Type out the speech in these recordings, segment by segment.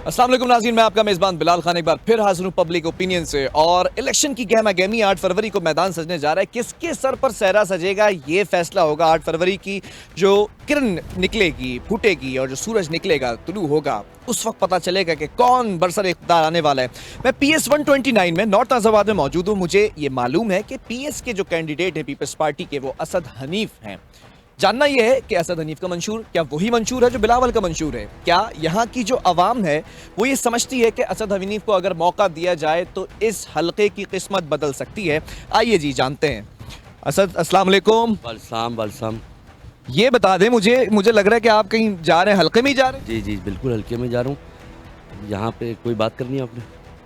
अस्सलाम वालेकुम नाज़रीन, मैं आपका मेज़बान बिलाल खान एक बार फिर हाजिर हूँ पब्लिक ओपिनियन से। और इलेक्शन की गहमा गहमी 8 फरवरी को मैदान सजने जा रहा है। किसके सर पर सहरा सजेगा ये फैसला होगा 8 फरवरी की जो किरण निकलेगी, फूटेगी और जो सूरज निकलेगा, तुलू होगा, उस वक्त पता चलेगा कि कौन बरसर इख्तियार आने वाला है। मैं PS 129 में नॉर्थ नाज़ाबाद में मौजूद हूँ। मुझे ये मालूम है कि PS के जो कैंडिडेट हैं पीपल्स पार्टी के, वो असद हनीफ हैं। जानना यह है कि असद हनीफ का मंशूर क्या वही मंशूर है जो बिलावल का मंशूर है? क्या यहाँ की जो अवाम है वो ये समझती है कि असद हनीफ को अगर मौका दिया जाए तो इस हलके की किस्मत बदल सकती है? आइए जी जानते हैं। असद, अस्सलाम वालेकुम। बलसाम बलसाम। ये बता दें, मुझे लग रहा है कि आप कहीं जा रहे हैं, हलके में ही जा रहे हैं। जी जी बिल्कुल हल्के में जा रहा हूँ। यहाँ पे कोई बात करनी है आपने?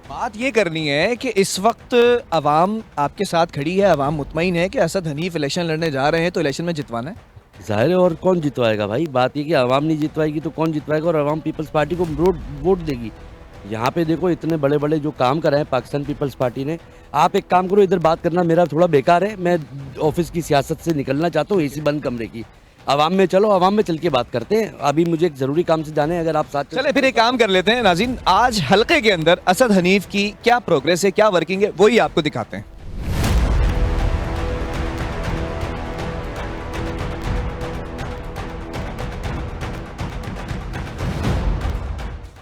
बात ये करनी है कि इस वक्त अवाम आपके साथ खड़ी है, अवाम मुतमईन है कि असद हनीफ इलेक्शन लड़ने जा रहे हैं तो इलेक्शन में जितवाना है। जाहिर है, और कौन जितवाएगा भाई? बात ये कि आवाम नहीं जितवाएगी तो कौन जितवाएगा, और आवाम पीपल्स पार्टी को वोट देगी। यहाँ पे देखो इतने बड़े बड़े जो काम कर रहे हैं पाकिस्तान पीपल्स पार्टी ने। आप एक काम करो, इधर बात करना मेरा थोड़ा बेकार है। मैं ऑफिस की सियासत से निकलना चाहता हूँ, एसी बंद कमरे की। आवाम में चलो, आवाम में चल के बात करते हैं। अभी मुझे एक ज़रूरी काम से जाना है, अगर आप साथ चले फिर एक काम कर लेते हैं नाज़रीन, आज हलके के अंदर असद हनीफ की क्या प्रोग्रेस है, क्या वर्किंग है, वही आपको दिखाते हैं।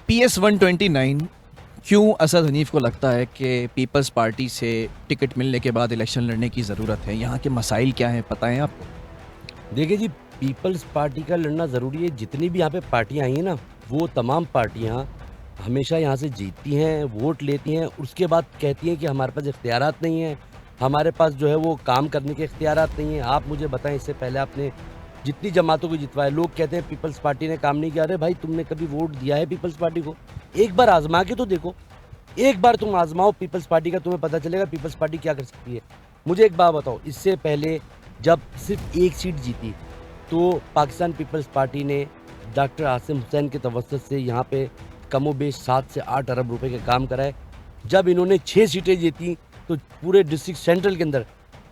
PS 129, क्यों असद हनीफ को लगता है कि पीपल्स पार्टी से टिकट मिलने के बाद इलेक्शन लड़ने की ज़रूरत है? यहाँ के मसाइल क्या हैं, पता है आपको? देखिए जी, पीपल्स पार्टी का लड़ना ज़रूरी है। जितनी भी यहाँ पे पार्टियाँ आई हैं ना, वो तमाम पार्टियाँ हमेशा यहाँ से जीतती हैं, वोट लेती हैं, उसके बाद कहती हैं कि हमारे पास इख्तियारात नहीं हैं, हमारे पास जो है वो काम करने के इख्तियारात नहीं हैं। आप मुझे बताएं, इससे पहले आपने जितनी जमातों को जितवाया, लोग कहते हैं पीपल्स पार्टी ने काम नहीं किया। अरे भाई, तुमने कभी वोट दिया है पीपल्स पार्टी को? एक बार आजमा के तो देखो, एक बार तुम आजमाओ पीपल्स पार्टी का, तुम्हें पता चलेगा पीपल्स पार्टी क्या कर सकती है। मुझे एक बात बताओ, इससे पहले जब सिर्फ एक सीट जीती तो पाकिस्तान पीपल्स पार्टी ने डॉक्टर आसिम हुसैन के तवस्सुत से यहाँ पे कमोबेश 7 से 8 अरब रुपए के काम कराए। जब इन्होंने 6 सीटें जीती तो पूरे डिस्ट्रिक्ट सेंट्रल के अंदर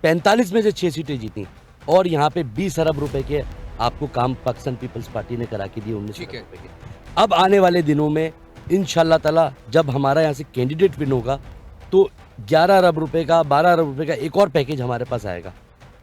45 में से 6 सीटें जीती, और यहाँ पे 20 अरब रुपए के आपको काम पाकिस्तान पीपल्स पार्टी ने करा के दिए, 19 अरब रुपए के। अब आने वाले दिनों में इंशाल्लाह ताला जब हमारा यहाँ से कैंडिडेट विन होगा तो 11 अरब रुपए का, 12 अरब रुपए का एक और पैकेज हमारे पास आएगा।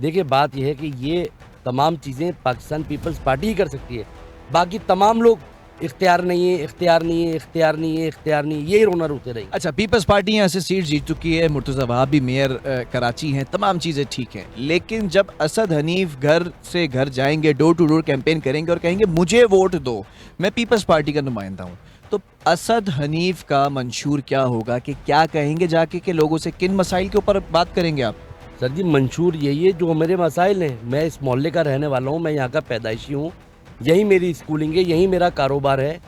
देखिए, बात यह है कि ये तमाम चीज़ें पाकिस्तान पीपल्स पार्टी ही कर सकती है। बाकी तमाम लोग इख्तियार नहीं है, इख्तियार नहीं है, इख्तियार नहीं है, इख्तियार नहीं है, यही रोना रोते रहेंगे। अच्छा, पीपल्स पार्टी यहाँ से सीट जीत चुकी है, मुर्तज़ा वहाब भी मेयर कराची हैं, तमाम चीज़ें ठीक हैं, लेकिन जब असद हनीफ घर से घर जाएंगे, डोर टू डोर कैंपेन करेंगे और कहेंगे मुझे वोट दो, मैं पीपल्स पार्टी का नुमाइंदा हूँ, तो असद हनीफ का मंशूर क्या होगा? कि क्या कहेंगे जाके कि लोगों से किन मसाइल के ऊपर बात करेंगे आप? सर जी, मंशूर यही है जो मेरे मसाइल हैं। मैं इस मोहल्ले का रहने वाला हूँ, मैं यहाँ का पैदाइशी हूँ, यही मेरी स्कूलिंग है, यही मेरा कारोबार है,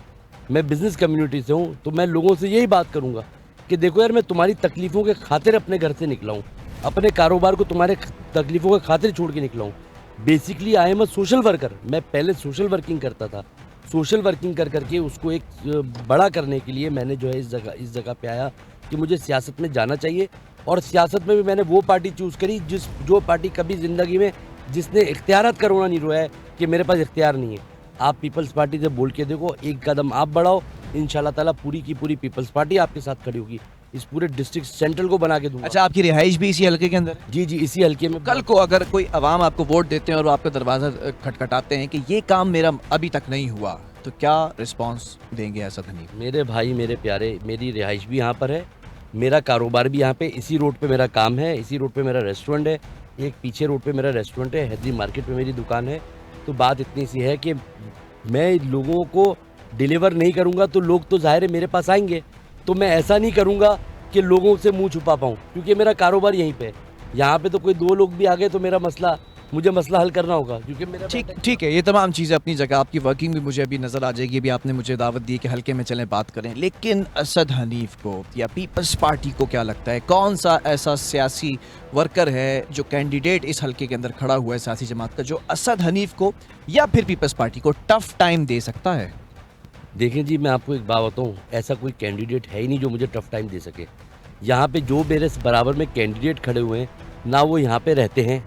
मैं बिज़नेस कम्युनिटी से हूँ। तो मैं लोगों से यही बात करूँगा कि देखो यार, मैं तुम्हारी तकलीफ़ों के खातिर अपने घर से निकला हूँ, अपने कारोबार को तुम्हारे तकलीफ़ों के खातिर छोड़ के निकला हूँ। Basically I am a social worker. मैं पहले सोशल वर्किंग करता था, सोशल वर्किंग कर करके उसको एक बड़ा करने के लिए मैंने जो है इस जगह पे आया कि मुझे सियासत में जाना चाहिए। और सियासत में भी मैंने वो पार्टी चूज़ करी जो पार्टी कभी ज़िंदगी में जिसने इख्तियारात का रोना नहीं रोया है कि मेरे पास इख्तियार नहीं है। आप पीपल्स पार्टी से बोल के देखो, एक कदम आप बढ़ाओ, इंशाल्लाह ताला पूरी की पूरी पीपल्स पार्टी आपके साथ खड़ी होगी। इस पूरे डिस्ट्रिक्ट सेंट्रल को बना के दूंगा। अच्छा, आपकी रिहाइश भी इसी हलके के अंदर? जी जी, इसी हल्के में। कल को अगर कोई अवाम आपको वोट देते हैं और वो आपका दरवाज़ा खटखटाते हैं कि ये काम मेरा अभी तक नहीं हुआ, तो क्या रिस्पॉन्स देंगे असद हनीफ? मेरे भाई, मेरे प्यारे, मेरी रिहाइश भी यहाँ पर है, मेरा कारोबार भी यहाँ पे, इसी रोड पे मेरा काम है, इसी रोड पे मेरा रेस्टोरेंट है, एक पीछे रोड पे मेरा रेस्टोरेंट है, हैदरी मार्केट में मेरी दुकान है। तो बात इतनी सी है कि मैं लोगों को डिलीवर नहीं करूँगा तो लोग तो ज़ाहिर है मेरे पास आएंगे। तो मैं ऐसा नहीं करूँगा कि लोगों से मुंह छुपा पाऊँ, क्योंकि मेरा कारोबार यहीं पे है। यहाँ पे तो कोई 2 लोग भी आ गए तो मुझे मसला हल करना होगा, क्योंकि मेरा ठीक है, ये तमाम चीज़ें अपनी जगह, आपकी वर्किंग भी मुझे अभी नज़र आ जाएगी। अभी आपने मुझे दावत दी कि हल्के में चलें बात करें, लेकिन असद हनीफ को या पीपल्स पार्टी को क्या लगता है, कौन सा ऐसा सियासी वर्कर है जो कैंडिडेट इस हल्के के अंदर खड़ा हुआ है सियासी जमात का, जो असद हनीफ को या फिर पीपल्स पार्टी को टफ टाइम दे सकता है? देखिए जी, मैं आपको एक बात बताऊँ, ऐसा कोई कैंडिडेट है ही नहीं जो मुझे टफ टाइम दे सके। यहाँ पे जो मेरे बराबर में कैंडिडेट खड़े हुए हैं ना, वो यहाँ पे रहते हैं,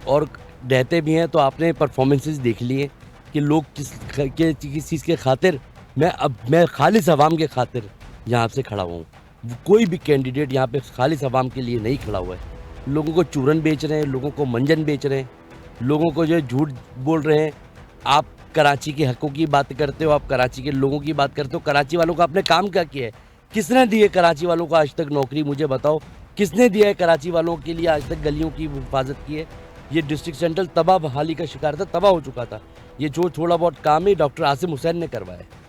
और रहते भी हैं तो आपने परफॉर्मेंसेस देख लिए कि लोग किस चीज़ के खातिर मैं खालिस अवाम के खातिर यहाँ से खड़ा हुआ हूँ। कोई भी कैंडिडेट यहाँ पे खालिस अवाम के लिए नहीं खड़ा हुआ है। लोगों को चूरन बेच रहे हैं, लोगों को मंजन बेच रहे हैं, लोगों को जो है झूठ बोल रहे हैं। आप कराची के हकों की बात करते हो, आप कराची के लोगों की बात करते हो। कराची वालों का आपने काम क्या किया है? किसने दी है कराची वालों को आज तक नौकरी? मुझे बताओ, किसने दिया है कराची वालों के लिए आज तक गलियों की हिफाजत की है? ये डिस्ट्रिक्ट सेंट्रल तबाह बहाली का शिकार था, तबाह हो चुका था। ये जो थोड़ा बहुत काम है डॉक्टर आसिम हुसैन ने करवाया है।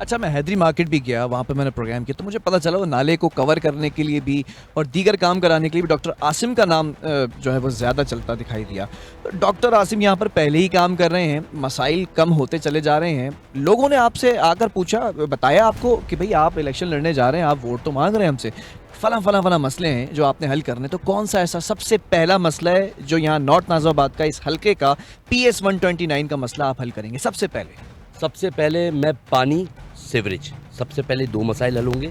अच्छा, मैं हैदरी मार्केट भी गया, वहाँ पे मैंने प्रोग्राम किया, तो मुझे पता चला वो नाले को कवर करने के लिए भी और दीगर काम कराने के लिए भी डॉक्टर आसिम का नाम जो है वो ज़्यादा चलता दिखाई दिया। तो डॉक्टर आसिम यहाँ पर पहले ही काम कर रहे हैं, मसाइल कम होते चले जा रहे हैं। लोगों ने आपसे आकर पूछा, बताया आपको कि भाई आप इलेक्शन लड़ने जा रहे हैं, आप वोट तो मांग रहे हैं हमसे, फला मसले हैं जो आपने हल करने, तो कौन सा ऐसा सबसे पहला मसला है जो यहाँ नॉर्थ नाजिबाबाद का इस हल्के का PS 129 का मसला आप हल करेंगे सबसे पहले? सबसे पहले मैं पानी, सीवरेज, सबसे पहले 2 मसाइल हल होंगे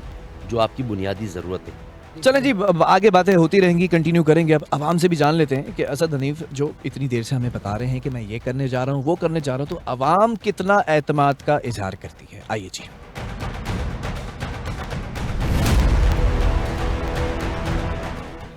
जो आपकी बुनियादी ज़रूरत है। चलें जी, अब आगे बातें होती रहेंगी, कंटिन्यू करेंगे। अब आवाम से भी जान लेते हैं कि असद हनीफ जो इतनी देर से हमें बता रहे हैं कि मैं ये करने जा रहा हूँ, वो करने जा रहा हूँ, तो आवाम कितना एतमाद का इजहार करती है। आइए जी।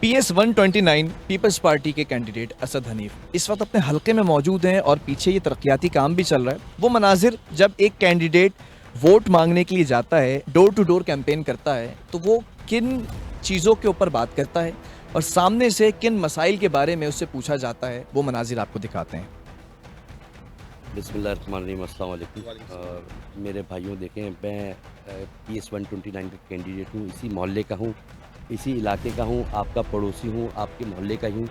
PS 129 पीपल्स पार्टी के कैंडिडेट असद हनीफ इस वक्त अपने हलके में मौजूद हैं और पीछे ये तरक्याती काम भी चल रहा है। वो मनाजिर जब एक कैंडिडेट वोट मांगने के लिए जाता है, डोर टू डोर कैंपेन करता है, तो वो किन चीज़ों के ऊपर बात करता है और सामने से किन मसाइल के बारे में उससे पूछा जाता है, वो मनाजिर आपको दिखाते हैं। बिस्मिल्लाहिर्रहमानिर्रहीम, अस्सलाम वालेकुम। और मेरे भाइयों, देखें, मैं PS 129 का कैंडिडेट हूँ, इसी मोहल्ले का हूँ, इसी इलाके का हूँ, आपका पड़ोसी हूँ, आपके मोहल्ले का ही हूँ।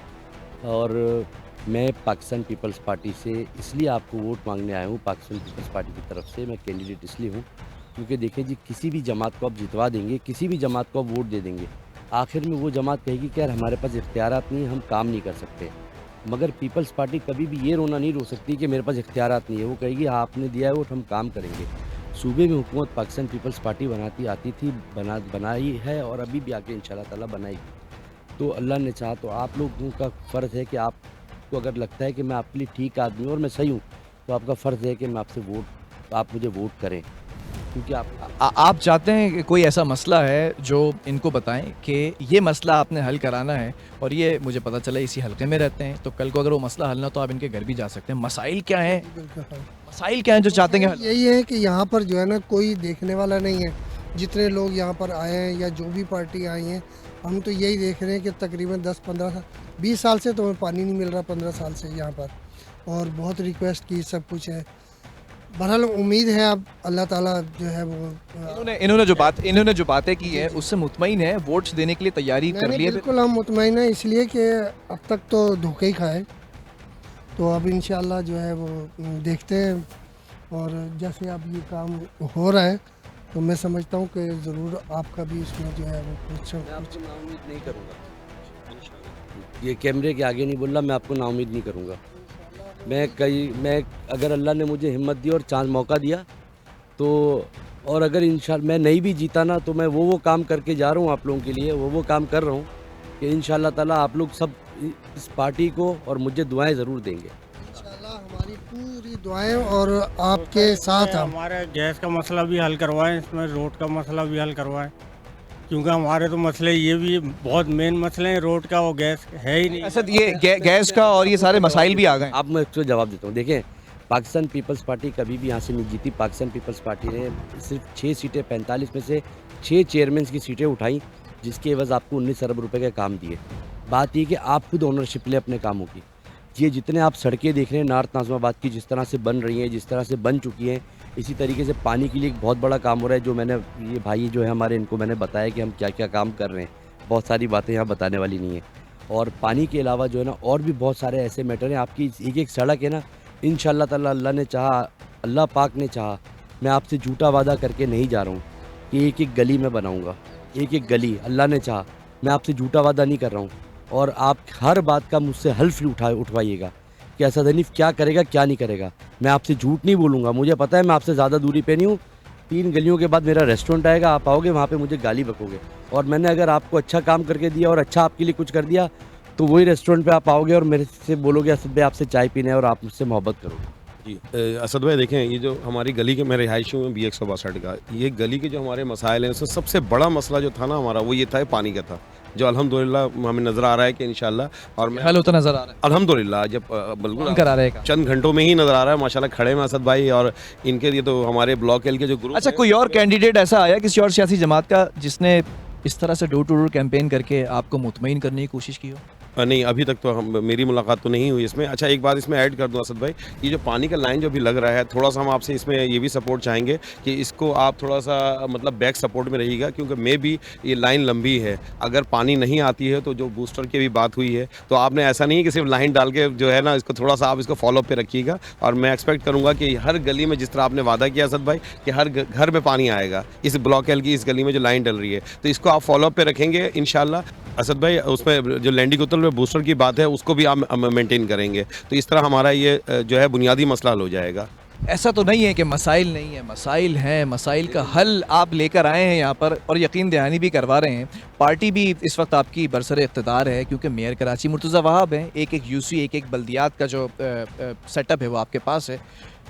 और मैं पाकिस्तान पीपल्स पार्टी से इसलिए आपको वोट मांगने आया हूँ। पाकिस्तान पीपल्स पार्टी की तरफ से मैं कैंडिडेट इसलिए हूँ क्योंकि देखिए जी, किसी भी जमात को आप जितवा देंगे, किसी भी जमात को आप वोट दे देंगे, आखिर में वो जमात कहेगी कि यार हमारे पास इख्तियारात नहीं है, हम काम नहीं कर सकते। मगर पीपल्स पार्टी कभी भी ये रोना नहीं रो सकती कि मेरे पास इख्तियारात नहीं है। वो कहेगी हाँ, आपने दिया है वोट, हम काम करेंगे। सूबे में हुकूमत पाकिस्तान पीपल्स पार्टी आती थी, बनाई है और अभी भी आगे इंशाल्लाह ताला बनाएगी। तो अल्लाह ने चाहा तो आप लोगों का फ़र्ज़ है कि आपको अगर लगता है कि मैं आपके लिए ठीक आदमी हूँ और मैं सही हूँ, तो आपका फ़र्ज़ है कि मैं आपसे आप मुझे वोट करें, क्योंकि आप चाहते हैं कि कोई ऐसा मसला है जो इनको बताएं कि ये मसला आपने हल कराना है, और ये मुझे पता चला इसी हल्के में रहते हैं, तो कल को अगर वो मसला हल ना, तो आप इनके घर भी जा सकते हैं। मसाइल क्या हैं, मसाइल क्या हैं जो चाहते हैं? यही है कि यहाँ पर जो है ना, कोई देखने वाला नहीं है। जितने लोग यहाँ पर आए हैं या जो भी पार्टी आई हैं, हम तो यही देख रहे हैं कि तकरीबन 10-15 साल, 20 साल से तो हमें पानी नहीं मिल रहा, 15 साल से यहाँ पर, और बहुत रिक्वेस्ट की, सब कुछ है। बहरहाल उम्मीद है अब अल्लाह ताला जो है वो इन्होंने जो बातें की हैं उससे मुतमईन है, वोट्स देने के लिए तैयारी कर ली है? बिल्कुल हम मुतमईन हैं, इसलिए कि अब तक तो धोखे ही खाए, तो अब इंशाल्लाह जो है वो देखते हैं। और जैसे अब ये काम हो रहा है, तो मैं समझता हूँ कि ज़रूर आपका भी इसमें जो है वो कुछ नाउम्मीद नहीं करूँगा। ये कैमरे के आगे नहीं बोल रहा, मैं आपको नाउम्मीद नहीं करूँगा। मैं अगर अल्लाह ने मुझे हिम्मत दी और चांस मौका दिया तो, और अगर इंशाल्लाह मैं नहीं भी जीता ना, तो मैं वो काम करके जा रहा हूँ आप लोगों के लिए, वो काम कर रहा हूँ कि इंशाल्लाह ताला आप लोग सब इस पार्टी को और मुझे दुआएं ज़रूर देंगे। इंशाल्लाह हमारी पूरी दुआएं और आपके साथ हम हमारे गैस का मसला भी हल करवाएं, इसमें रोड का मसला भी हल करवाएं, क्योंकि हमारे तो मसले ये भी बहुत मेन मसले हैं, रोड का और गैस है ही नहीं। असद, ये गैस का और ये सारे मसाइल भी आ गए। अब मैं इसको जवाब देता हूँ। देखें, पाकिस्तान पीपल्स पार्टी कभी भी यहाँ से नहीं जीती। पाकिस्तान पीपल्स पार्टी ने सिर्फ 6 सीटें, 45 में से 6 चेयरमैन की सीटें उठाई, जिसके एवज आपको 19 अरब रुपए के काम दिए। बात ये कि आप खुद ओनरशिप लें अपने कामों की। ये जितने आप सड़कें देख रहे हैं नॉर्थ नाजिबाबाद की, जिस तरह से बन रही हैं, जिस तरह से बन चुकी हैं, इसी तरीके से पानी के लिए एक बहुत बड़ा काम हो रहा है, जो मैंने ये भाई जो है हमारे, इनको मैंने बताया कि हम क्या क्या काम कर रहे हैं। बहुत सारी बातें यहाँ बताने वाली नहीं है। और पानी के अलावा जो है ना, और भी बहुत सारे ऐसे मैटर हैं। आपकी एक सड़क है ना, इंशाल्लाह ताला अल्लाह ने चाहा, अल्लाह पाक ने चाहा, मैं आपसे झूठा वादा करके नहीं जा रहा हूँ कि एक गली में बनाऊँगा, एक गली, अल्लाह ने चाहा। मैं आपसे झूठा वादा नहीं कर रहा हूँ, और आप हर बात का मुझसे हल्फ उठवाइएगा कि असद हनीफ क्या करेगा क्या नहीं करेगा। मैं आपसे झूठ नहीं बोलूँगा, मुझे पता है मैं आपसे ज़्यादा दूरी पे नहीं हूँ। 3 गलियों के बाद मेरा रेस्टोरेंट आएगा, आप आओगे वहाँ पे मुझे गाली बकोगे, और मैंने अगर आपको अच्छा काम करके दिया और अच्छा आपके लिए कुछ कर दिया, तो वही रेस्टोरेंट पे आप आओगे और मेरे से बोलोगे असद भाई आपसे चाय पीना है और आप मुझसे मोहब्बत करोगे। जी असद भाई देखें, ये जो हमारी गली के मैं रिहायशी हूँ BX62 का, ये गली के जो हमारे मसाइल हैं उसमें सबसे बड़ा मसला जो था ना हमारा, वो ये था पानी का था, जो अल्हम्दुलिल्लाह हमें नज़र आ रहा है कि इंशाल्लाह, और मैं हल होता नजर आ रहा है, अल्हम्दुलिल्लाह जब बिल्कुल करा रहेगा। चंद घंटों में ही नज़र आ रहा है माशाल्लाह। खड़े में असद भाई, और इनके लिए तो हमारे ब्लॉक एल के जो ग्रुप अच्छा, कोई और कैंडिडेट ऐसा आया किसी और सियासी जमात का जिसने इस तरह से डोर टू डोर कैंपेन करके आपको मुतमईन करने की कोशिश की हो? नहीं, अभी तक तो मेरी मुलाकात तो नहीं हुई इसमें। अच्छा, एक बात इसमें ऐड कर दूं असद भाई, ये जो पानी का लाइन जो भी लग रहा है, थोड़ा सा हम आपसे इसमें ये भी सपोर्ट चाहेंगे कि इसको आप थोड़ा सा मतलब बैक सपोर्ट में रहिएगा, क्योंकि मे भी ये लाइन लंबी है, अगर पानी नहीं आती है तो जो बूस्टर की भी बात हुई है, तो आपने ऐसा नहीं कि सिर्फ लाइन डाल के जो है ना, इसको थोड़ा सा आप इसको फॉलो पे रखिएगा। और मैं एक्सपेक्ट करूँगा कि हर गली में, जिस तरह आपने वादा किया असद भाई कि हर घर में पानी आएगा, इस ब्लॉक एल की इस गली में जो लाइन डल रही है, तो इसको आप फॉलो पे रखेंगे इंशाल्लाह। असद भाई, उसमें जो लैंडी गुतल में बूस्टर की बात है उसको भी आप मेंटेन करेंगे, तो इस तरह हमारा ये जो है बुनियादी मसला हल हो जाएगा। ऐसा तो नहीं है कि मसाइल नहीं है, मसाइल हैं, मसाइल का हल आप लेकर आए हैं यहाँ पर और यकीन दहानी भी करवा रहे हैं। पार्टी भी इस वक्त आपकी बरसर इक़्तिदार है, क्योंकि मेयर कराची मुर्तज़ा वहाब हैं, एक यूसी एक बल्दियात का जो सेटअप है वो आपके पास है।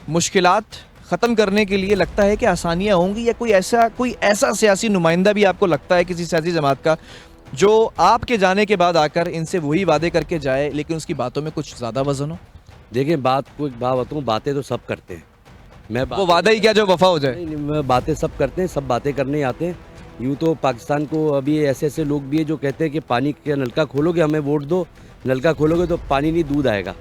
मुश्किलात ख़त्म करने के लिए लगता है कि आसानियाँ होंगी, या कोई ऐसा सियासी नुमाइंदा भी आपको लगता है किसी सियासी जमात का जो आपके जाने के बाद आकर इनसे वही वादे करके जाए लेकिन उसकी बातों में कुछ ज़्यादा वजन हो? देखिए, बातें तो सब करते हैं, वो वादा ही क्या जो वफा हो जाए? नहीं, बातें सब करते हैं, सब बातें करने आते हैं। यूँ तो पाकिस्तान को अभी ऐसे लोग भी हैं जो कहते हैं कि पानी का नलका खोलोगे, हमें वोट दो, नलका खोलोगे तो पानी नहीं, दूध आएगा।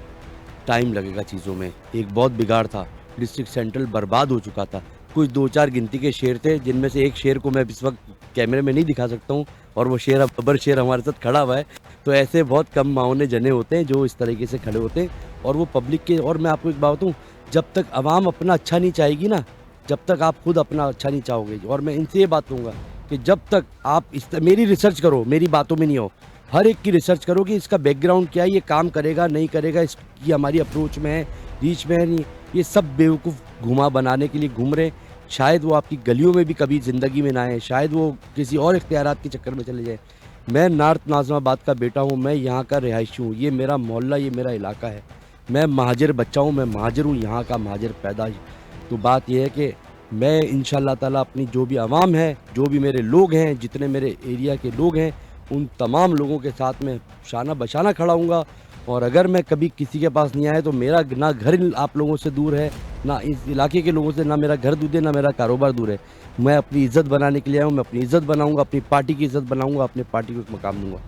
टाइम लगेगा चीज़ों में। एक बहुत बिगाड़ था, डिस्ट्रिक्ट सेंट्रल बर्बाद हो चुका था। कुछ 2-4 गिनती के शेर थे, जिनमें से एक शेर को मैं इस वक्त कैमरे में नहीं दिखा सकता हूँ, और वो शेर अब बबर शेर हमारे साथ खड़ा हुआ है। तो ऐसे बहुत कम माओने जने होते हैं जो इस तरीके से खड़े होते हैं, और वो पब्लिक के। और मैं आपको एक बात बताऊँ, जब तक आवाम अपना अच्छा नहीं चाहेगी ना, जब तक आप खुद अपना अच्छा नहीं चाहोगे। और मैं इनसे ये बात कहूँगा कि जब तक आप मेरी रिसर्च करो, मेरी बातों में नहीं हो, हर एक की रिसर्च करो कि इसका बैकग्राउंड क्या है, ये काम करेगा नहीं करेगा, इसकी हमारी अप्रोच में है, रीच में है नहीं। ये सब बेवकूफ़ घुमा बनाने के लिए घूम रहे। शायद वो आपकी गलियों में भी कभी ज़िंदगी में ना आए, शायद वो किसी और इख्तियारात के चक्कर में चले जाए। मैं नॉर्थ नाज़िमाबाद का बेटा हूँ, मैं यहाँ का रिहायशी हूँ, ये मेरा मोहल्ला, ये मेरा इलाका है। मैं महाजिर बच्चा हूँ, मैं महाजिर हूँ, यहाँ का महाजिर पैदाइश। तो बात यह है कि मैं इंशाअल्लाह ताला अपनी जो भी आवाम है, जो भी मेरे लोग हैं, जितने मेरे एरिया के लोग हैं, उन तमाम लोगों के साथ में शाना बशाना खड़ा हूँगा। और अगर मैं कभी किसी के पास नहीं आया तो मेरा ना घर आप लोगों से दूर है, ना इस इलाके के लोगों से, ना मेरा घर दूर है, ना मेरा कारोबार दूर है। मैं अपनी इज़्ज़त बनाने के लिए आया हूँ, मैं अपनी इज़्ज़त बनाऊँगा, अपनी पार्टी की इज़्ज़त बनाऊँगा, अपने पार्टी को एक मकाम दूँगा।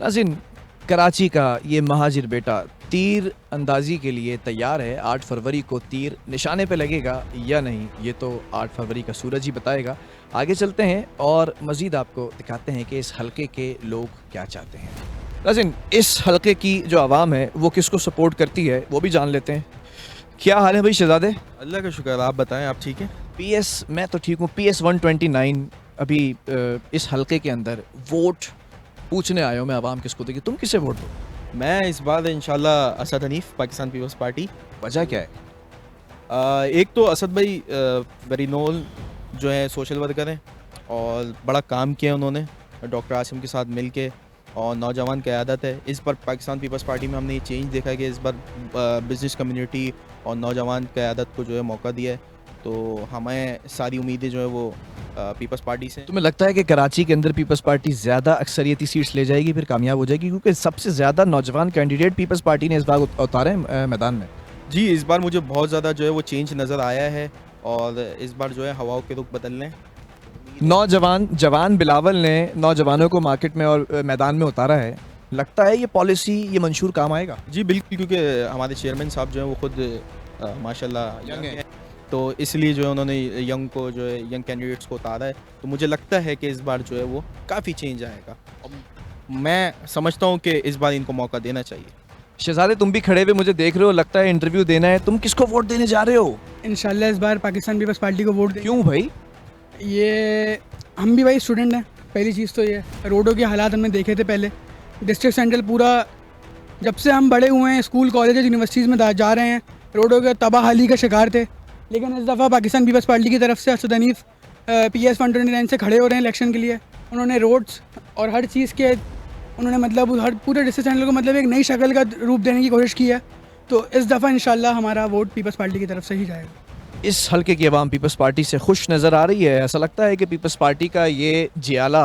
नाज़रीन, कराची का ये महाजिर बेटा तीर अंदाजी के लिए तैयार है। 8 फरवरी को तीर निशाने पे लगेगा या नहीं, ये तो 8 फरवरी का सूरज ही बताएगा। आगे चलते हैं और मज़ीद आपको दिखाते हैं कि इस हलके के लोग क्या चाहते हैं। नाज़रीन, इस हलके की जो आवाम है वो किसको सपोर्ट करती है वो भी जान लेते हैं। क्या हाल है भाई शहजादे? अल्लाह का शुक्र, आप बताएं, आप ठीक हैं? PS मैं तो ठीक हूँ। PS 129 अभी इस हलके के अंदर वोट पूछने आया हूँ मैं, आवाम किसको देगी, तुम किसे वोट दो? मैं इस बार इंशाल्लाह असद हनीफ, पाकिस्तान पीपल्स पार्टी। वजह क्या है? एक तो असद भाई वेरी नोन जो है सोशल वर्कर हैं और बड़ा काम किया उन्होंने डॉक्टर आसिम के साथ मिल के, और नौजवान क़यादत है। इस बार पाकिस्तान पीपल्स पार्टी में हमने ये चेंज देखा है कि इस बार बिज़नेस कम्युनिटी और नौजवान क़यादत को जो है मौका दिया है, तो हमें सारी उम्मीदें जो है वो पीपल्स पार्टी से। तुम्हें लगता है कि कराची के अंदर पीपल्स पार्टी ज़्यादा अक्सरियती सीट्स ले जाएगी, फिर कामयाब हो जाएगी, क्योंकि सबसे ज़्यादा नौजवान कैंडिडेट पीपल्स पार्टी ने इस बार उतारे हैं मैदान में? जी, इस बार मुझे बहुत ज़्यादा जो है वो चेंज नज़र आया है, और इस बार जो है हवाओं के रुख बदल रहे हैं। जवान बिलावल ने नौजवानों को मार्केट में और मैदान में उतारा है, लगता है ये पॉलिसी, ये मंशूर काम आएगा? जी बिल्कुल, क्योंकि हमारे चेयरमैन साहब जो हैं वो खुद माशाल्लाह यंग हैं, तो इसलिए जो है उन्होंने यंग को जो है यंग कैंडिडेट्स को उतारा है। तो मुझे लगता है कि इस बार जो है वो काफ़ी चेंज आएगा। मैं समझता हूँ कि इस बार इनको मौका देना चाहिए। शहजादे, तुम भी खड़े हुए मुझे देख रहे हो, लगता है इंटरव्यू देना है, तुम किसको वोट देने जा रहे हो? इंशाल्लाह इस बार पाकिस्तान पीपल्स पार्टी को वोट देंगे। क्यों भाई? ये हम भी भाई स्टूडेंट हैं, पहली चीज़ तो ये रोडों के हालात हमने देखे थे पहले। डिस्ट्रिक्ट सेंट्रल पूरा, जब से हम बड़े हुए हैं, स्कूल कॉलेज यूनिवर्सिटीज़ में जा रहे हैं, रोडों के तबाहाली का शिकार थे। लेकिन इस दफ़ा पाकिस्तान पीपल्स पार्टी की तरफ से असद हनीफ PS 129 से खड़े हो रहे हैं इलेक्शन के लिए। उन्होंने रोड्स और हर चीज़ के उन्होंने मतलब हर पूरे डिस्ट्रिक्ट सेंट्रल को मतलब एक नई शक्ल का रूप देने की कोशिश की है। तो इस दफ़ा इंशाल्लाह हमारा वोट पीपल्स पार्टी की तरफ से ही जाएगा। इस हल्के की आवाम पीपल्स पार्टी से खुश नज़र आ रही है? ऐसा लगता है कि पीपल्स पार्टी का ये जियाला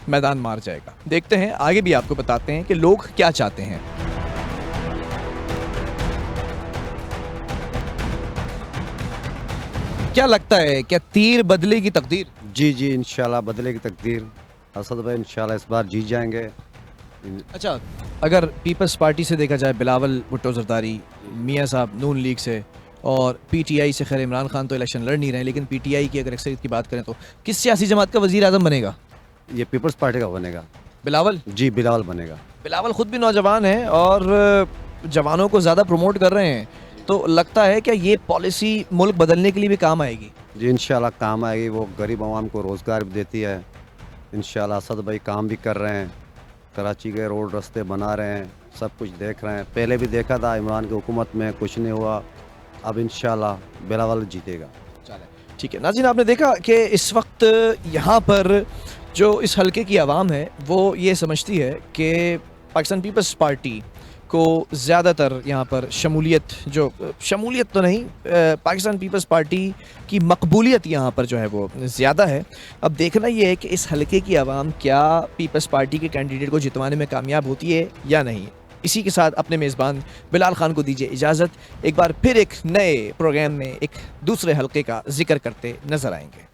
मैदान मार जाएगा? देखते हैं, आगे भी आपको बताते हैं कि लोग क्या चाहते हैं। क्या लगता है, क्या तीर बदलेगी तकदीर? जी जी इंशाल्लाह बदलेगी तकदीर। असद भाई इंशाल्लाह इस बार जीत जाएंगे। अच्छा, अगर पीपल्स पार्टी से देखा जाए, बिलावल भुट्टो जरदारी, मियाँ साहब नून लीग से, और पीटीआई से, खैर इमरान खान तो इलेक्शन लड़ नहीं रहे, लेकिन पीटीआई की अगर अक्सरियत की बात करें तो किस सियासी जमात का वजीर आज़म बनेगा? ये पीपल्स पार्टी का बनेगा। बिलावल? जी बिलावल बनेगा। बिलावल खुद भी नौजवान है और जवानों को ज़्यादा प्रमोट कर रहे हैं, तो लगता है क्या ये पॉलिसी मुल्क बदलने के लिए भी काम आएगी? जी इंशाल्लाह काम आएगी। वो गरीब आवाम को रोज़गार भी देती है। इंशाल्लाह असद भाई काम भी कर रहे हैं, कराची के रोड रास्ते बना रहे हैं, सब कुछ देख रहे हैं। पहले भी देखा था इमरान की हुकूमत में कुछ नहीं हुआ, अब इंशाल्लाह बिलावल जीतेगा। ठीक है नाज़रीन, आपने देखा कि इस वक्त यहाँ पर जो इस हलके की आवाम है वो ये समझती है कि पाकिस्तान पीपल्स पार्टी को ज़्यादातर यहाँ पर शमूलियत तो नहीं, पाकिस्तान पीपल्स पार्टी की मकबूलियत यहाँ पर जो है वो ज़्यादा है। अब देखना ये है कि इस हलके की आवाम क्या पीपल्स पार्टी के कैंडिडेट को जितवाने में कामयाब होती है या नहीं। इसी के साथ अपने मेज़बान बिलाल खान को दीजिए इजाज़त। एक बार फिर एक नए प्रोग्राम में एक दूसरे हलके का जिक्र करते नज़र आएंगे।